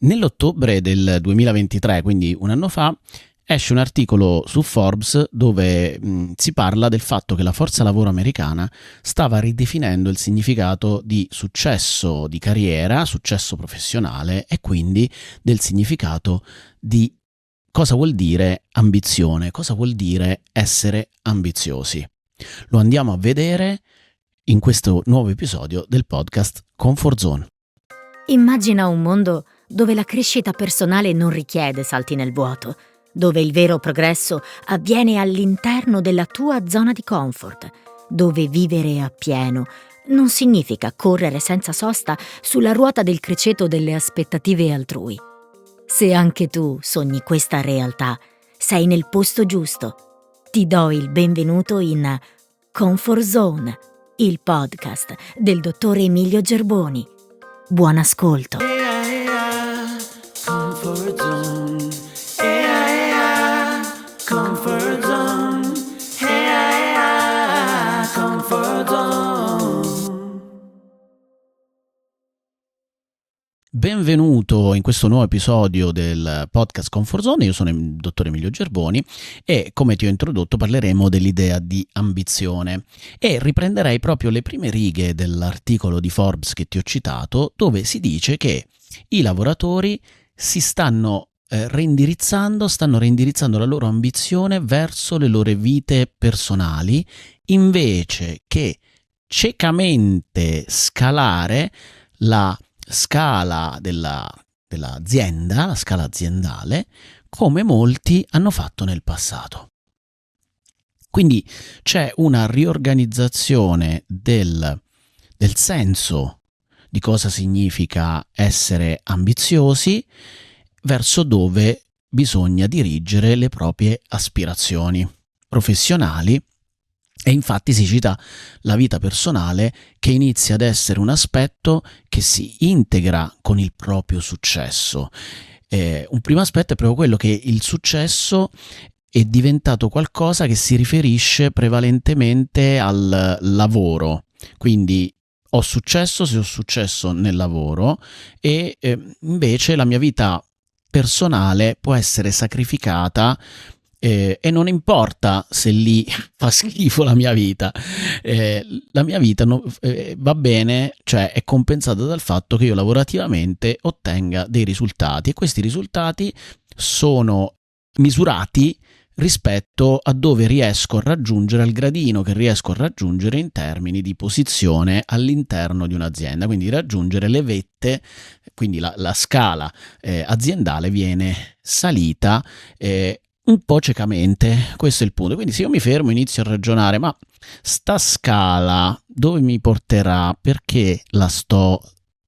Nell'ottobre del 2023, quindi un anno fa, esce un articolo su Forbes dove si parla del fatto che la forza lavoro americana stava ridefinendo il significato di successo di carriera, successo professionale e quindi del significato di cosa vuol dire ambizione, cosa vuol dire essere ambiziosi. Lo andiamo a vedere in questo nuovo episodio del podcast Comfort Zone. Immagina un mondo dove la crescita personale non richiede salti nel vuoto, dove il vero progresso avviene all'interno della tua zona di comfort, dove vivere appieno non significa correre senza sosta sulla ruota del criceto delle aspettative altrui. Se anche tu sogni questa realtà, sei nel posto giusto. Ti do il benvenuto in Comfort Zone, il podcast del dottor Emilio Gerboni. Buon ascolto. Comfort zone. Comfort zone. Comfort zone. Benvenuto in questo nuovo episodio del podcast Comfort Zone. Io sono il dottor Emilio Gerboni e, come ti ho introdotto, parleremo dell'idea di ambizione e riprenderei proprio le prime righe dell'articolo di Forbes che ti ho citato, dove si dice che i lavoratori si stanno reindirizzando la loro ambizione verso le loro vite personali, invece che ciecamente scalare la scala dell'azienda, la scala aziendale, come molti hanno fatto nel passato. Quindi c'è una riorganizzazione del senso di cosa significa essere ambiziosi verso dove bisogna dirigere le proprie aspirazioni professionali. E infatti si cita la vita personale che inizia ad essere un aspetto che si integra con il proprio successo. Un primo aspetto è proprio quello che il successo è diventato qualcosa che si riferisce prevalentemente al lavoro. Quindi ho successo se ho successo nel lavoro e invece la mia vita personale può essere sacrificata e non importa se lì fa schifo la mia vita va bene, cioè è compensata dal fatto che io lavorativamente ottenga dei risultati e questi risultati sono misurati rispetto a dove riesco a raggiungere, al gradino che riesco a raggiungere in termini di posizione all'interno di un'azienda, quindi raggiungere le vette, quindi la scala aziendale viene salita un po' ciecamente, questo è il punto. Quindi se io mi fermo e inizio a ragionare, ma sta scala dove mi porterà, perché la sto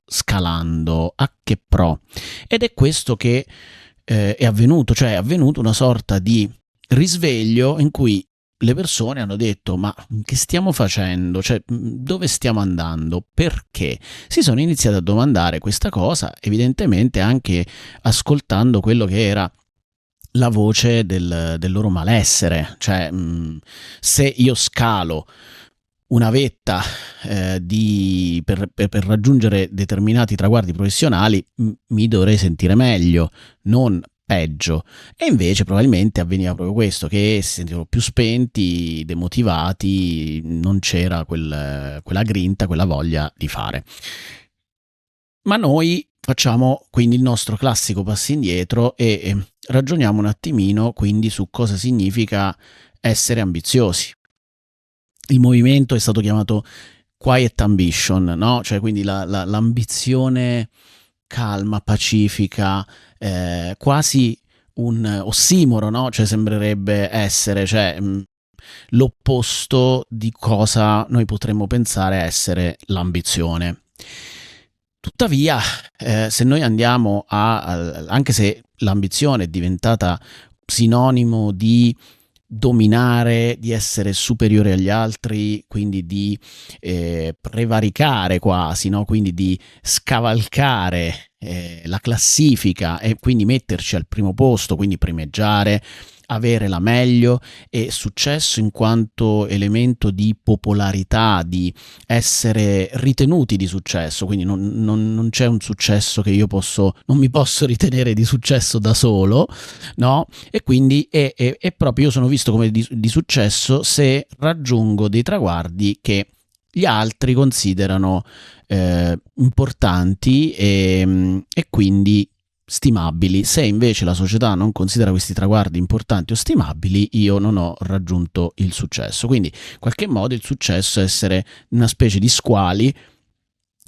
scalando, a che pro? Ed è questo che è avvenuto, cioè è avvenuto una sorta di risveglio in cui le persone hanno detto: ma che stiamo facendo? Cioè, dove stiamo andando? Perché? Si sono iniziati a domandare questa cosa, evidentemente anche ascoltando quello che era la voce del loro malessere. Cioè, se io scalo una vetta per raggiungere determinati traguardi professionali, mi dovrei sentire meglio, non peggio. E invece probabilmente avveniva proprio questo, che si sentivano più spenti, demotivati, non c'era quella grinta, quella voglia di fare. Ma noi facciamo quindi il nostro classico passo indietro e ragioniamo un attimino quindi su cosa significa essere ambiziosi. Il movimento è stato chiamato Quiet Ambition, no? Cioè quindi l'ambizione calma, pacifica, quasi un ossimoro, no? Cioè sembrerebbe essere, cioè, l'opposto di cosa noi potremmo pensare essere l'ambizione. Tuttavia, se noi andiamo anche se l'ambizione è diventata sinonimo di dominare, di essere superiore agli altri, quindi di prevaricare quasi, no? Quindi di scavalcare la classifica e quindi metterci al primo posto, quindi primeggiare, avere la meglio, e successo in quanto elemento di popolarità, di essere ritenuti di successo, quindi non c'è un successo che non mi posso ritenere di successo da solo, no? E quindi è proprio, io sono visto come di successo se raggiungo dei traguardi che gli altri considerano importanti e quindi stimabili. Se invece la società non considera questi traguardi importanti o stimabili, io non ho raggiunto il successo. Quindi in qualche modo il successo è essere una specie di squali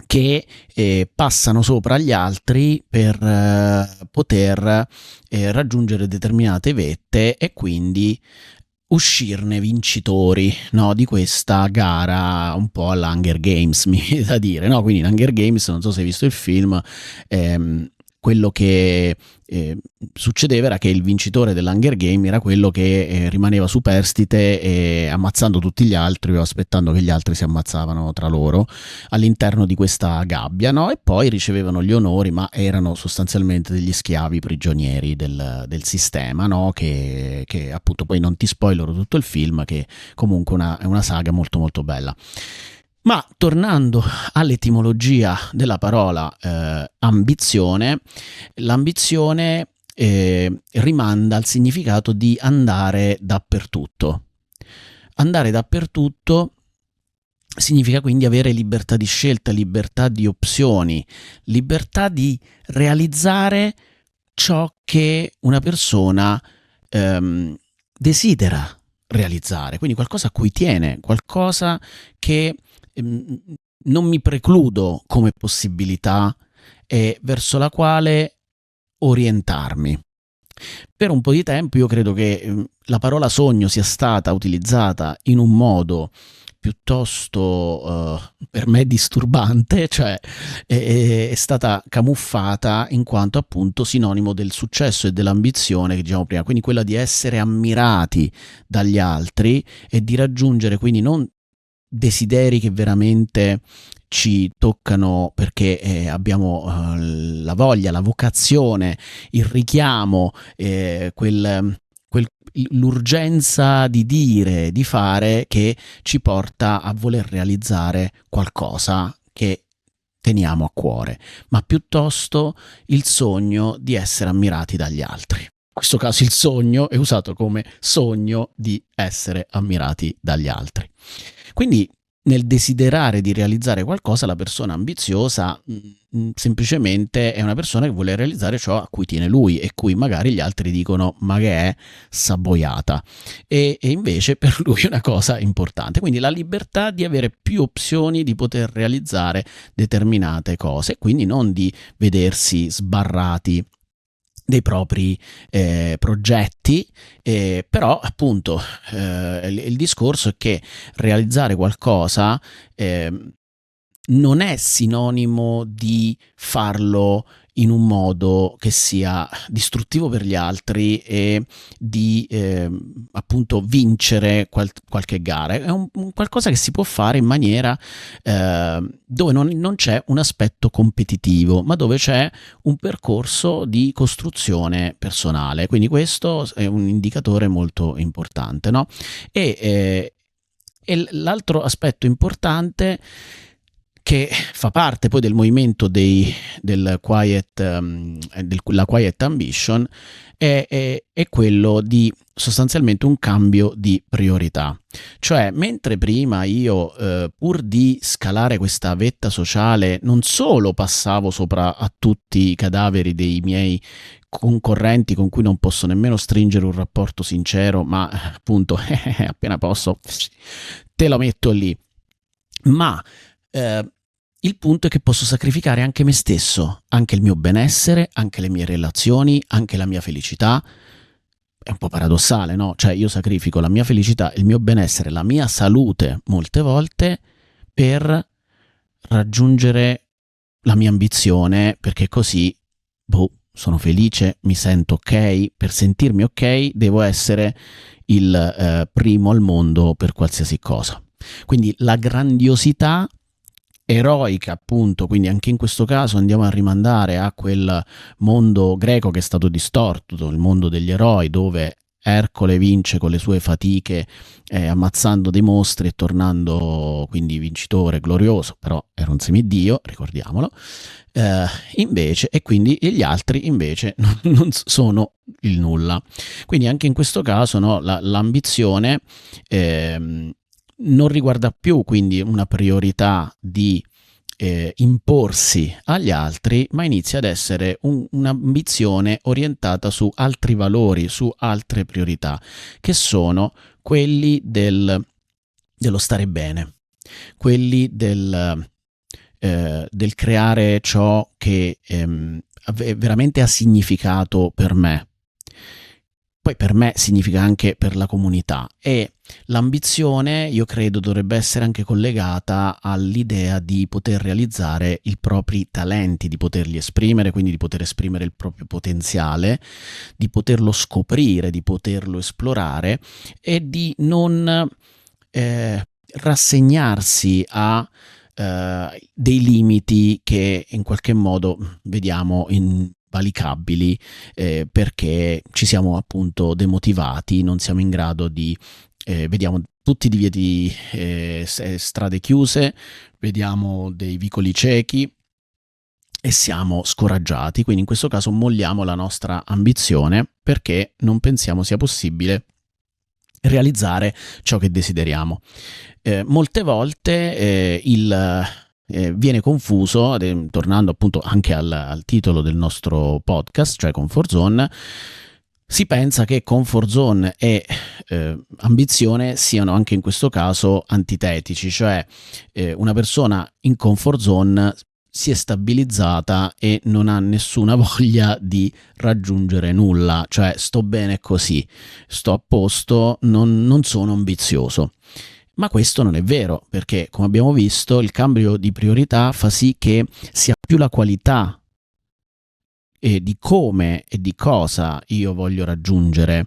che passano sopra agli altri per poter raggiungere determinate vette e quindi uscirne vincitori, no, di questa gara un po' all'Hunger Games, mi viene da dire, no? Quindi in Hunger Games, non so se hai visto il film, quello che succedeva era che il vincitore dell'Hunger Game era quello che rimaneva superstite ammazzando tutti gli altri o aspettando che gli altri si ammazzavano tra loro all'interno di questa gabbia, no? E poi ricevevano gli onori, ma erano sostanzialmente degli schiavi prigionieri del sistema, no? Che appunto, poi non ti spoilerò tutto il film, che comunque è una saga molto molto bella. Ma tornando all'etimologia della parola ambizione, l'ambizione rimanda al significato di andare dappertutto. Andare dappertutto significa quindi avere libertà di scelta, libertà di opzioni, libertà di realizzare ciò che una persona desidera realizzare, quindi qualcosa a cui tiene, qualcosa che non mi precludo come possibilità e verso la quale orientarmi. Per un po' di tempo io credo che la parola sogno sia stata utilizzata in un modo piuttosto per me disturbante, cioè è stata camuffata in quanto appunto sinonimo del successo e dell'ambizione che diciamo prima, quindi quella di essere ammirati dagli altri e di raggiungere quindi non desideri che veramente ci toccano perché abbiamo la voglia, la vocazione, il richiamo, l'urgenza di dire, di fare, che ci porta a voler realizzare qualcosa che teniamo a cuore, ma piuttosto il sogno di essere ammirati dagli altri. In questo caso il sogno è usato come sogno di essere ammirati dagli altri. Quindi nel desiderare di realizzare qualcosa, la persona ambiziosa semplicemente è una persona che vuole realizzare ciò a cui tiene lui e cui magari gli altri dicono ma che è sabboiata, e invece per lui è una cosa importante. Quindi la libertà di avere più opzioni di poter realizzare determinate cose, quindi non di vedersi sbarrati dei propri progetti, però appunto il discorso è che realizzare qualcosa non è sinonimo di farlo in un modo che sia distruttivo per gli altri e di appunto vincere qualche gara. È un qualcosa che si può fare in maniera dove non c'è un aspetto competitivo, ma dove c'è un percorso di costruzione personale. Quindi questo è un indicatore molto importante, no? E l'altro aspetto importante che fa parte poi del movimento la quiet ambition è quello di sostanzialmente un cambio di priorità. Cioè, mentre prima io pur di scalare questa vetta sociale non solo passavo sopra a tutti i cadaveri dei miei concorrenti con cui non posso nemmeno stringere un rapporto sincero, ma appunto appena posso te lo metto lì, ma il punto è che posso sacrificare anche me stesso, anche il mio benessere, anche le mie relazioni, anche la mia felicità. È un po' paradossale, no? Cioè io sacrifico la mia felicità, il mio benessere, la mia salute molte volte per raggiungere la mia ambizione, perché così, sono felice, mi sento ok. Per sentirmi ok devo essere il primo al mondo per qualsiasi cosa. Quindi la grandiosità eroica, appunto, quindi anche in questo caso andiamo a rimandare a quel mondo greco che è stato distorto, il mondo degli eroi, dove Ercole vince con le sue fatiche, ammazzando dei mostri e tornando quindi vincitore, glorioso, però era un semidio, ricordiamolo. Invece, e quindi gli altri invece non sono il nulla. Quindi anche in questo caso, no, l'ambizione non riguarda più quindi una priorità di imporsi agli altri, ma inizia ad essere un'ambizione orientata su altri valori, su altre priorità, che sono quelli dello stare bene, quelli del creare ciò che veramente ha significato per me. Poi per me significa anche per la comunità, e l'ambizione, io credo, dovrebbe essere anche collegata all'idea di poter realizzare i propri talenti, di poterli esprimere, quindi di poter esprimere il proprio potenziale, di poterlo scoprire, di poterlo esplorare e di non rassegnarsi a dei limiti che in qualche modo vediamo invalicabili, perché ci siamo appunto demotivati, non siamo in grado di vediamo tutti i divieti, strade chiuse, vediamo dei vicoli ciechi e siamo scoraggiati. Quindi in questo caso molliamo la nostra ambizione perché non pensiamo sia possibile realizzare ciò che desideriamo. Molte volte viene confuso, tornando appunto anche al titolo del nostro podcast, cioè comfort zone. Si pensa che comfort zone e ambizione siano anche in questo caso antitetici, cioè una persona in comfort zone si è stabilizzata e non ha nessuna voglia di raggiungere nulla, cioè sto bene così, sto a posto, non sono ambizioso. Ma questo non è vero, perché come abbiamo visto il cambio di priorità fa sì che sia più la qualità e di come e di cosa io voglio raggiungere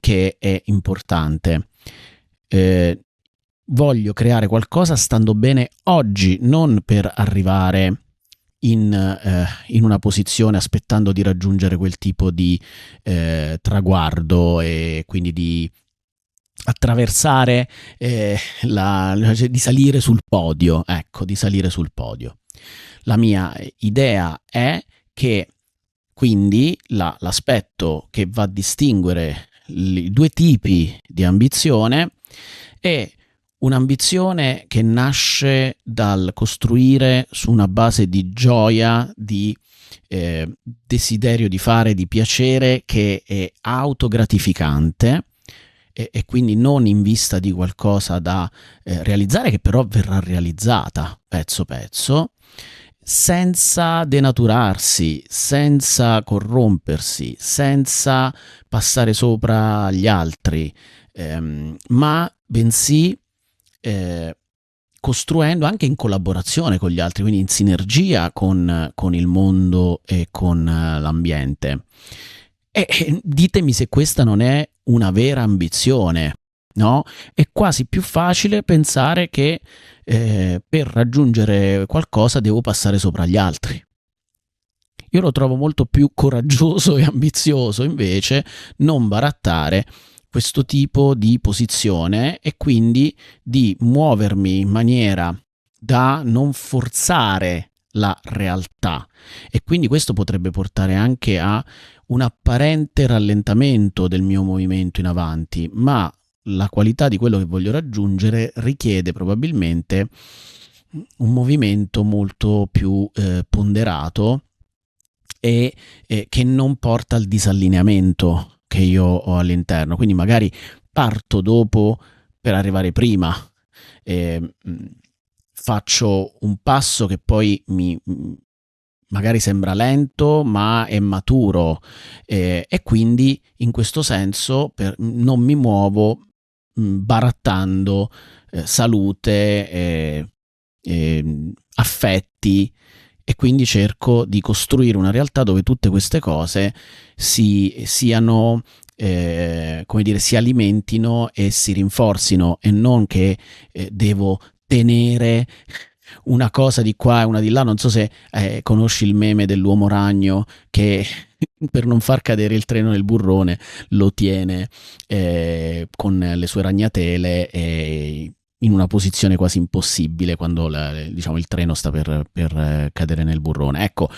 che è importante. Voglio creare qualcosa stando bene oggi, non per arrivare in una posizione aspettando di raggiungere quel tipo di traguardo e quindi di attraversare di salire sul podio, ecco, di salire sul podio. La mia idea è che quindi l'aspetto che va a distinguere i due tipi di ambizione è un'ambizione che nasce dal costruire su una base di gioia, di desiderio di fare, di piacere, che è autogratificante e quindi non in vista di qualcosa da realizzare, che però verrà realizzata pezzo pezzo, senza denaturarsi, senza corrompersi, senza passare sopra agli altri, ma bensì costruendo anche in collaborazione con gli altri, quindi in sinergia con il mondo e con l'ambiente. E ditemi se questa non è una vera ambizione, no? È quasi più facile pensare che per raggiungere qualcosa devo passare sopra gli altri. Io lo trovo molto più coraggioso e ambizioso invece non barattare questo tipo di posizione e quindi di muovermi in maniera da non forzare la realtà, e quindi questo potrebbe portare anche a un apparente rallentamento del mio movimento in avanti, ma la qualità di quello che voglio raggiungere richiede probabilmente un movimento molto più ponderato e che non porta al disallineamento che io ho all'interno. Quindi magari parto dopo per arrivare prima, faccio un passo che poi magari sembra lento ma è maturo, e quindi in questo senso non mi muovo barattando salute, affetti, e quindi cerco di costruire una realtà dove tutte queste cose siano come dire, si alimentino e si rinforzino, e non che devo tenere una cosa di qua e una di là. Non so se conosci il meme dell'uomo ragno che per non far cadere il treno nel burrone, lo tiene con le sue ragnatele in una posizione quasi impossibile quando diciamo, il treno sta per cadere nel burrone. Ecco,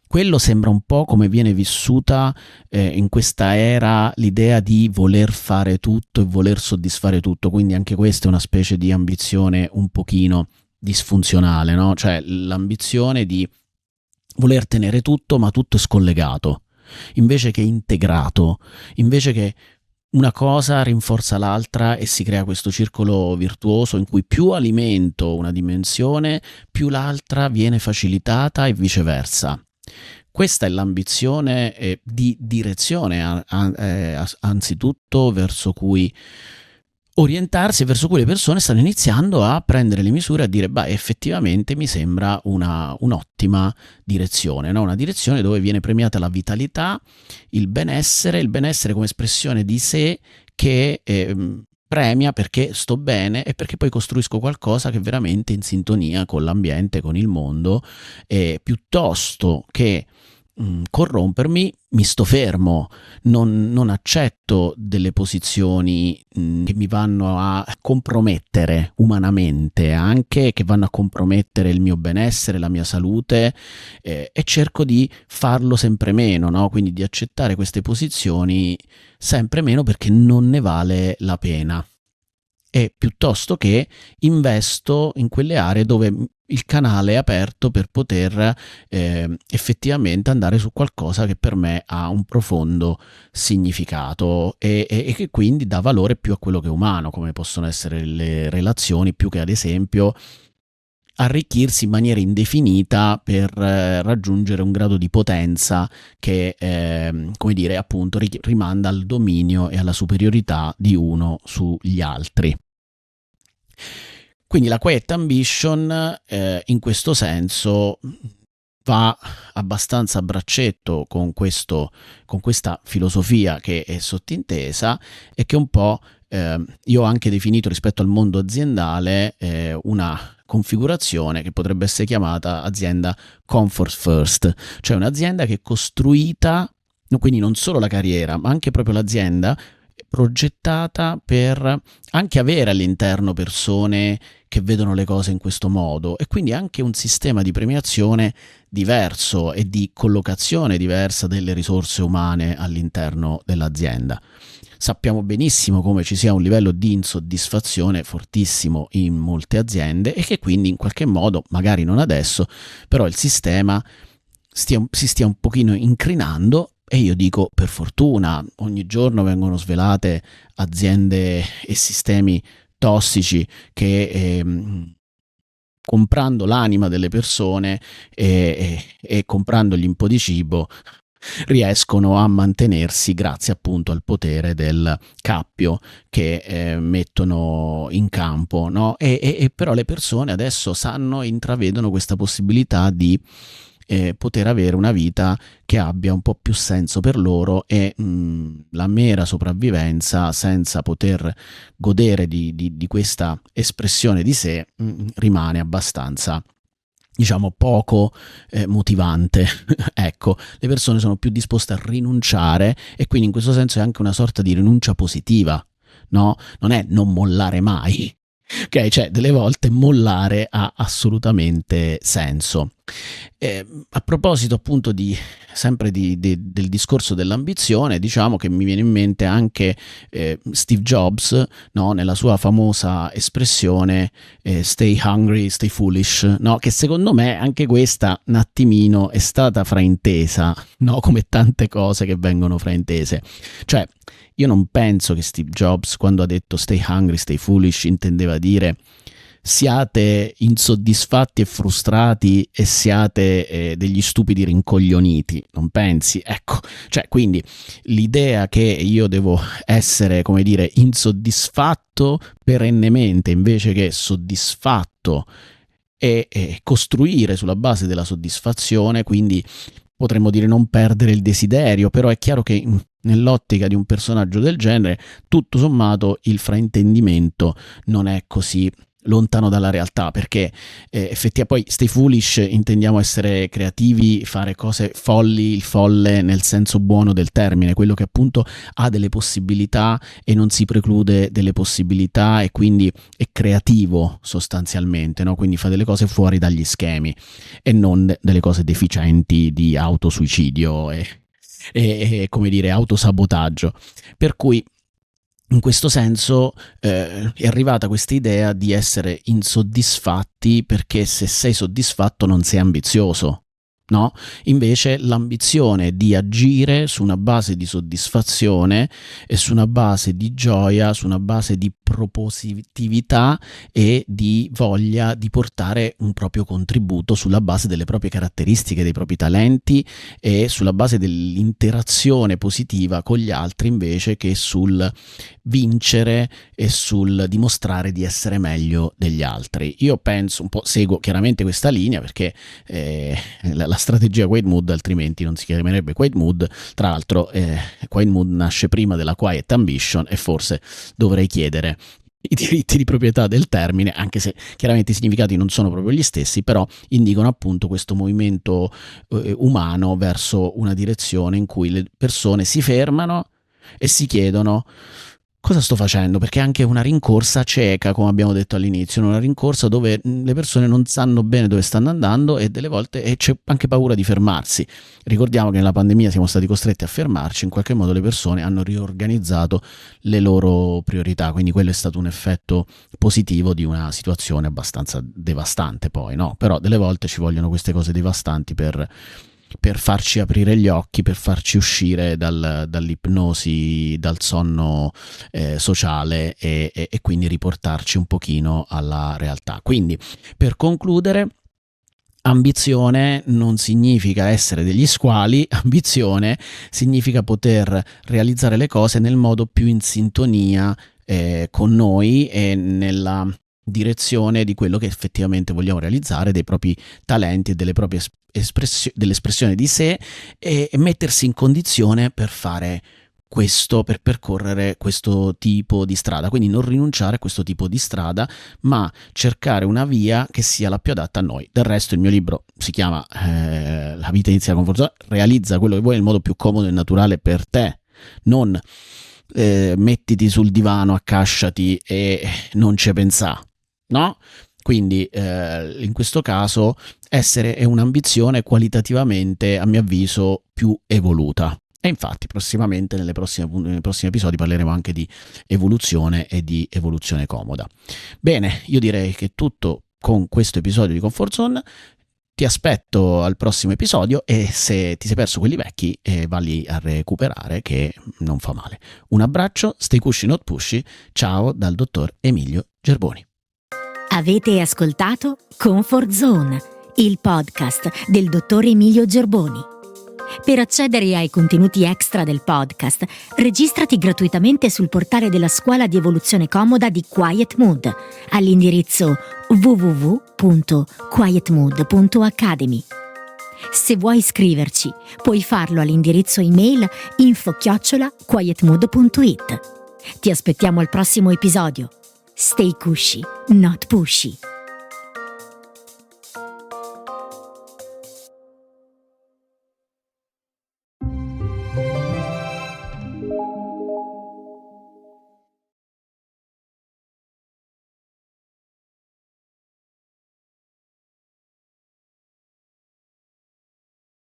quello sembra un po' come viene vissuta in questa era l'idea di voler fare tutto e voler soddisfare tutto, quindi anche questa è una specie di ambizione un pochino disfunzionale, no? Cioè l'ambizione di voler tenere tutto, ma tutto è scollegato, invece che integrato, invece che una cosa rinforza l'altra e si crea questo circolo virtuoso in cui più alimento una dimensione, più l'altra viene facilitata e viceversa. Questa è l'ambizione di direzione, anzitutto verso cui orientarsi e verso cui le persone stanno iniziando a prendere le misure, a dire, beh, effettivamente mi sembra un'ottima direzione, no? Una direzione dove viene premiata la vitalità, il benessere come espressione di sé che premia perché sto bene e perché poi costruisco qualcosa che è veramente in sintonia con l'ambiente, con il mondo, piuttosto che corrompermi, mi sto fermo, non accetto delle posizioni che mi vanno a compromettere umanamente, anche che vanno a compromettere il mio benessere, la mia salute, e cerco di farlo sempre meno, no? Quindi di accettare queste posizioni sempre meno perché non ne vale la pena. E piuttosto che investo in quelle aree dove il canale è aperto per poter effettivamente andare su qualcosa che per me ha un profondo significato e che quindi dà valore più a quello che è umano, come possono essere le relazioni, più che ad esempio arricchirsi in maniera indefinita per raggiungere un grado di potenza che, come dire, appunto rimanda al dominio e alla superiorità di uno sugli altri. Quindi la Quiet Ambition in questo senso va abbastanza a braccetto con questa filosofia che è sottintesa e che un po' io ho anche definito rispetto al mondo aziendale una configurazione che potrebbe essere chiamata azienda comfort first, cioè un'azienda che è costruita, quindi non solo la carriera, ma anche proprio l'azienda progettata per anche avere all'interno persone che vedono le cose in questo modo e quindi anche un sistema di premiazione diverso e di collocazione diversa delle risorse umane all'interno dell'azienda. Sappiamo benissimo come ci sia un livello di insoddisfazione fortissimo in molte aziende e che quindi in qualche modo, magari non adesso, però il sistema si stia un pochino incrinando. E io dico, per fortuna, ogni giorno vengono svelate aziende e sistemi tossici che comprando l'anima delle persone e comprandogli un po' di cibo riescono a mantenersi grazie appunto al potere del cappio che mettono in campo, no? E però le persone adesso intravedono questa possibilità di poter avere una vita che abbia un po' più senso per loro e la mera sopravvivenza senza poter godere di questa espressione di sé rimane abbastanza, diciamo, poco motivante. Ecco, le persone sono più disposte a rinunciare e quindi in questo senso è anche una sorta di rinuncia positiva, no? Non è non mollare mai. Ok, cioè delle volte mollare ha assolutamente senso. A proposito appunto sempre del discorso dell'ambizione, diciamo che mi viene in mente anche Steve Jobs, no? Nella sua famosa espressione stay hungry, stay foolish, no? Che secondo me anche questa un attimino è stata fraintesa, no? Come tante cose che vengono fraintese. Cioè, io non penso che Steve Jobs, quando ha detto stay hungry, stay foolish, intendeva dire siate insoddisfatti e frustrati e siate degli stupidi rincoglioniti, non pensi? Ecco, cioè quindi l'idea che io devo essere, come dire, insoddisfatto perennemente invece che soddisfatto e costruire sulla base della soddisfazione, quindi potremmo dire non perdere il desiderio, però è chiaro che nell'ottica di un personaggio del genere, tutto sommato il fraintendimento non è così lontano dalla realtà, perché effettivamente poi stay foolish intendiamo essere creativi, fare cose folli, il folle nel senso buono del termine, quello che appunto ha delle possibilità e non si preclude delle possibilità e quindi è creativo sostanzialmente, no? Quindi fa delle cose fuori dagli schemi e non delle cose deficienti di autosuicidio e come dire autosabotaggio. Per cui in questo senso è arrivata questa idea di essere insoddisfatti, perché se sei soddisfatto non sei ambizioso, no? Invece l'ambizione di agire su una base di soddisfazione e su una base di gioia, su una base di propositività e di voglia di portare un proprio contributo sulla base delle proprie caratteristiche, dei propri talenti e sulla base dell'interazione positiva con gli altri, invece che sul vincere e sul dimostrare di essere meglio degli altri. Io penso un po', seguo chiaramente questa linea perché la strategia Quiet Mood altrimenti non si chiamerebbe Quiet Mood. Tra l'altro Quiet Mood nasce prima della Quiet Ambition e forse dovrei chiedere i diritti di proprietà del termine, anche se chiaramente i significati non sono proprio gli stessi, però indicano appunto questo movimento umano verso una direzione in cui le persone si fermano e si chiedono: cosa sto facendo? Perché è anche una rincorsa cieca, come abbiamo detto all'inizio, una rincorsa dove le persone non sanno bene dove stanno andando e delle volte c'è anche paura di fermarsi. Ricordiamo che nella pandemia siamo stati costretti a fermarci, in qualche modo le persone hanno riorganizzato le loro priorità, quindi quello è stato un effetto positivo di una situazione abbastanza devastante poi, no? Però delle volte ci vogliono queste cose devastanti per farci aprire gli occhi, per farci uscire dall'ipnosi, dal sonno sociale e quindi riportarci un pochino alla realtà. Quindi, per concludere, ambizione non significa essere degli squali, ambizione significa poter realizzare le cose nel modo più in sintonia con noi e nella direzione di quello che effettivamente vogliamo realizzare, dei propri talenti e delle proprie dell'espressione di sé, e mettersi in condizione per fare questo, per percorrere questo tipo di strada. Quindi non rinunciare a questo tipo di strada, ma cercare una via che sia la più adatta a noi. Del resto il mio libro si chiama La vita inizia con forza, realizza quello che vuoi nel modo più comodo e naturale per te, non mettiti sul divano, accasciati e non ci pensa, no? Quindi in questo caso essere è un'ambizione qualitativamente, a mio avviso, più evoluta. E infatti prossimamente nei prossimi episodi parleremo anche di evoluzione e di evoluzione comoda. Bene, io direi che è tutto con questo episodio di Comfort Zone. Ti aspetto al prossimo episodio e se ti sei perso quelli vecchi valli a recuperare, che non fa male. Un abbraccio, stay cushy not pushy, ciao dal dottor Emilio Gerboni. Avete ascoltato Comfort Zone, il podcast del dottor Emilio Gerboni. Per accedere ai contenuti extra del podcast, registrati gratuitamente sul portale della Scuola di Evoluzione Comoda di Quiet Mood all'indirizzo www.quietmood.academy. Se vuoi iscriverci, puoi farlo all'indirizzo email info@quietmood.it. Ti aspettiamo al prossimo episodio. Stay cushy, not pushy.